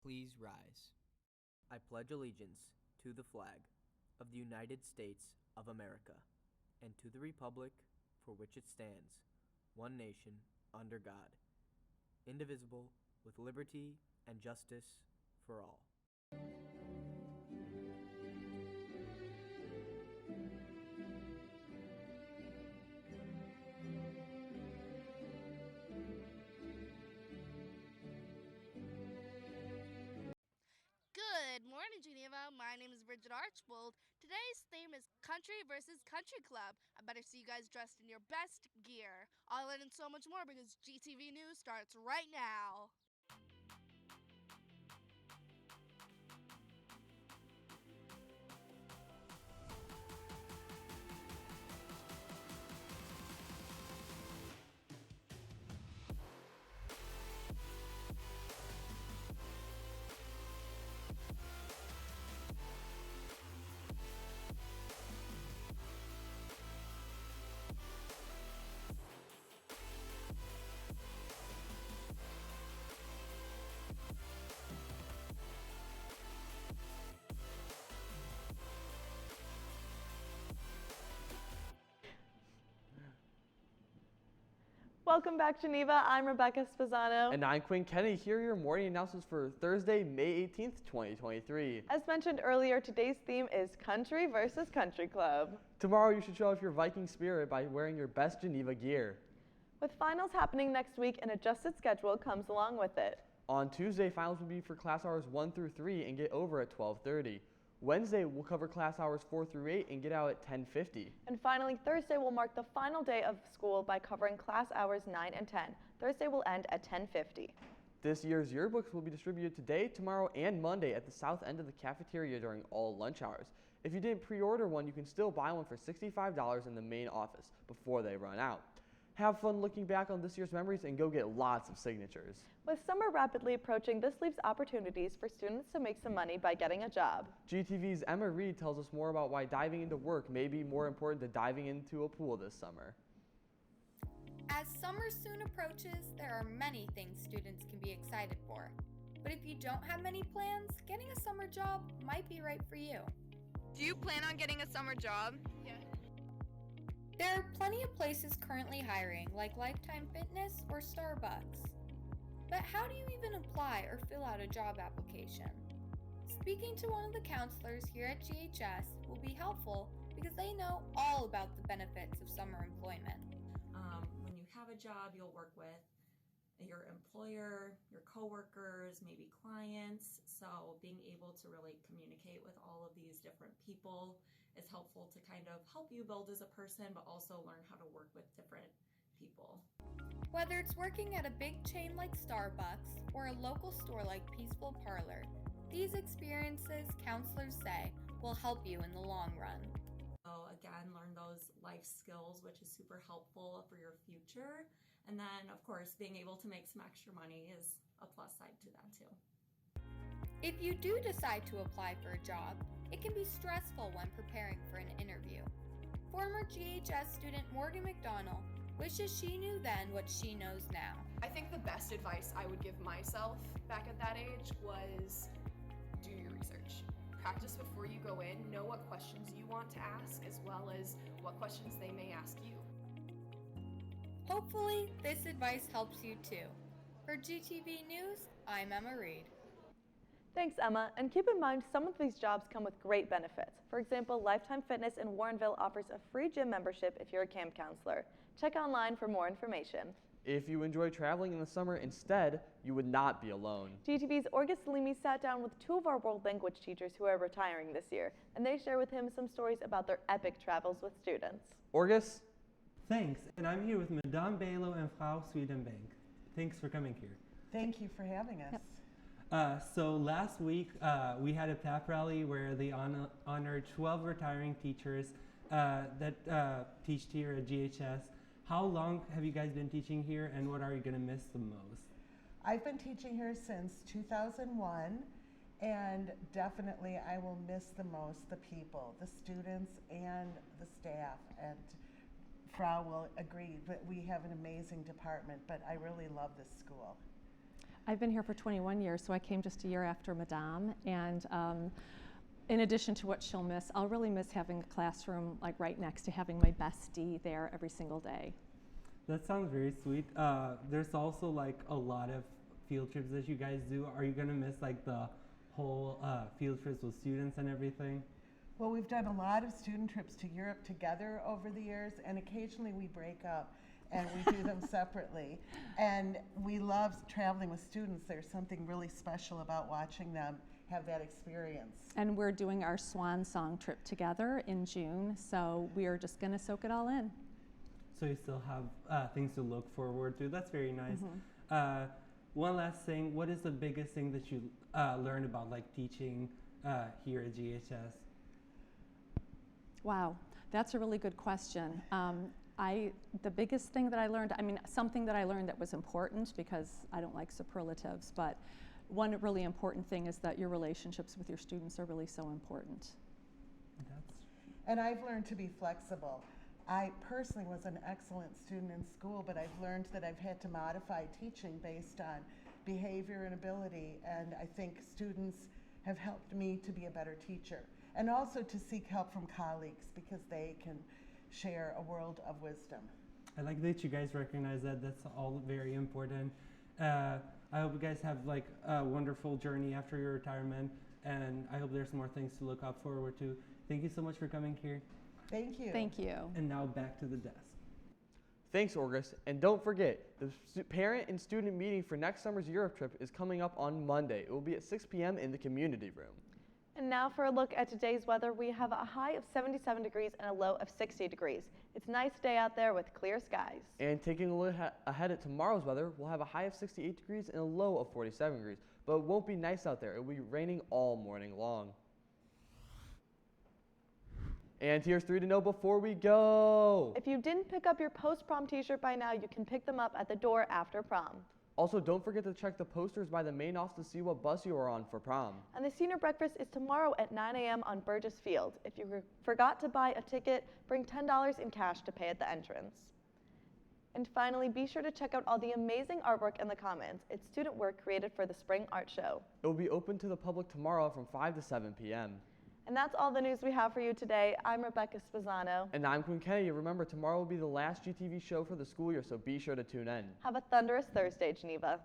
Please rise. I pledge allegiance to the flag of the United States of America and to the republic for which it stands, one nation, under God, indivisible, with liberty and justice for all. Good morning, Geneva. My name is Bridget Archbold. Today's theme is Country versus Country Club. I better see you guys dressed in your best gear. All that and so much more because GTV News starts right now. Welcome back, Geneva. I'm Rebecca Spezzano. And I'm Quinn. Here are your morning announcements for Thursday, May 18th, 2023. As mentioned earlier, today's theme is Country versus Country Club. Tomorrow, you should show off your Viking spirit by wearing your best Geneva gear. With finals happening next week, an adjusted schedule comes along with it. On Tuesday, finals will be for class hours 1 through 3 and get over at 12:30. Wednesday, we'll cover class hours 4 through 8 and get out at 10:50. And finally, Thursday will mark the final day of school by covering class hours 9 and 10. Thursday will end at 10:50. This year's yearbooks will be distributed today, tomorrow, and Monday at the south end of the cafeteria during all lunch hours. If you didn't pre-order one, you can still buy one for $65 in the main office before they run out. Have fun looking back on this year's memories and go get lots of signatures. With summer rapidly approaching, this leaves opportunities for students to make some money by getting a job. GTV's Emma Reed tells us more about why diving into work may be more important than diving into a pool this summer. As summer soon approaches, there are many things students can be excited for. But if you don't have many plans, getting a summer job might be right for you. Do you plan on getting a summer job? Yeah. There are plenty of places currently hiring, like Lifetime Fitness or Starbucks. But how do you even apply or fill out a job application? Speaking to one of the counselors here at GHS will be helpful because they know all about the benefits of summer employment. When you have a job, you'll work with your employer, your coworkers, maybe clients. So being able to really communicate with all of these different people is helpful to kind of help you build as a person, but also learn how to work with different people. Whether it's working at a big chain like Starbucks or a local store like Peaceful Parlor, these experiences, counselors say, will help you in the long run. So again, learn those life skills, which is super helpful for your future. And then, of course, being able to make some extra money is a plus side to that too. If you do decide to apply for a job, it can be stressful when preparing for an interview. Former GHS student Morgan McDonald wishes she knew then what she knows now. I think the best advice I would give myself back at that age was do your research. Practice before you go in, know what questions you want to ask as well as what questions they may ask you. Hopefully, this advice helps you too. For GTV News, I'm Emma Reed. Thanks, Emma, and keep in mind some of these jobs come with great benefits. For example, Lifetime Fitness in Warrenville offers a free gym membership if you're a camp counselor. Check online for more information. If you enjoy traveling in the summer instead, you would not be alone. GTV's Orgus Salimi sat down with two of our world language teachers who are retiring this year, and they share with him some stories about their epic travels with students. Orgus? Thanks, and I'm here with Madame Belo and Frau Swedenbank. Thanks for coming here. Thank you for having us. So last week we had a pep rally where they honored 12 retiring teachers that teach here at GHS. How long have you guys been teaching here, and what are you going to miss the most? I've been teaching here since 2001, and definitely I will miss the most the people, the students and the staff. And Frau will agree, but we have an amazing department, but I really love this school. I've been here for 21 years, so I came just a year after Madame. And in addition to what she'll miss, I'll really miss having a classroom like right next to having my bestie there every single day. That sounds very sweet. There's also like a lot of field trips that you guys do. Are you gonna miss like the whole field trips with students and everything? Well, we've done a lot of student trips to Europe together over the years, and occasionally we break up and we do them separately. And we love traveling with students. There's something really special about watching them have that experience. And we're doing our swan song trip together in June, so we are just gonna soak it all in. So you still have things to look forward to. That's very nice. One last thing, what is the biggest thing that you learned about like teaching here at GHS? Wow, that's a really good question. The biggest thing that I learned, I mean, something that I learned that was important, because I don't like superlatives, but one really important thing is that your relationships with your students are really so important. And I've learned to be flexible. I personally was an excellent student in school, but I've learned that I've had to modify teaching based on behavior and ability, and I think students have helped me to be a better teacher. And also to seek help from colleagues, because they can share a world of wisdom. I like that you guys recognize that. That's all very important. I hope you guys have like a wonderful journey after your retirement, and I hope there's more things to look up forward to. Thank you so much for coming here. Thank you. Thank you. And now back to the desk. Thanks, Orgus. And don't forget, the parent and student meeting for next summer's Europe trip is coming up on Monday. It will be at 6 p.m. in the community room. And now for a look at today's weather. We have a high of 77 degrees and a low of 60 degrees. It's a nice day out there with clear skies. And taking a look ahead at tomorrow's weather, we'll have a high of 68 degrees and a low of 47 degrees. But it won't be nice out there. It will be raining all morning long. And here's 3 to know before we go. If you didn't pick up your post-prom t-shirt by now, you can pick them up at the door after prom. Also, don't forget to check the posters by the main office to see what bus you are on for prom. And the senior breakfast is tomorrow at 9 a.m. on Burgess Field. If you forgot to buy a ticket, bring $10 in cash to pay at the entrance. And finally, be sure to check out all the amazing artwork in the Commons. It's student work created for the Spring Art Show. It will be open to the public tomorrow from 5 to 7 p.m. And that's all the news we have for you today. I'm Rebecca Spezzano. And I'm Quinn. Remember, tomorrow will be the last GTV show for the school year, so be sure to tune in. Have a thunderous Thursday, Geneva.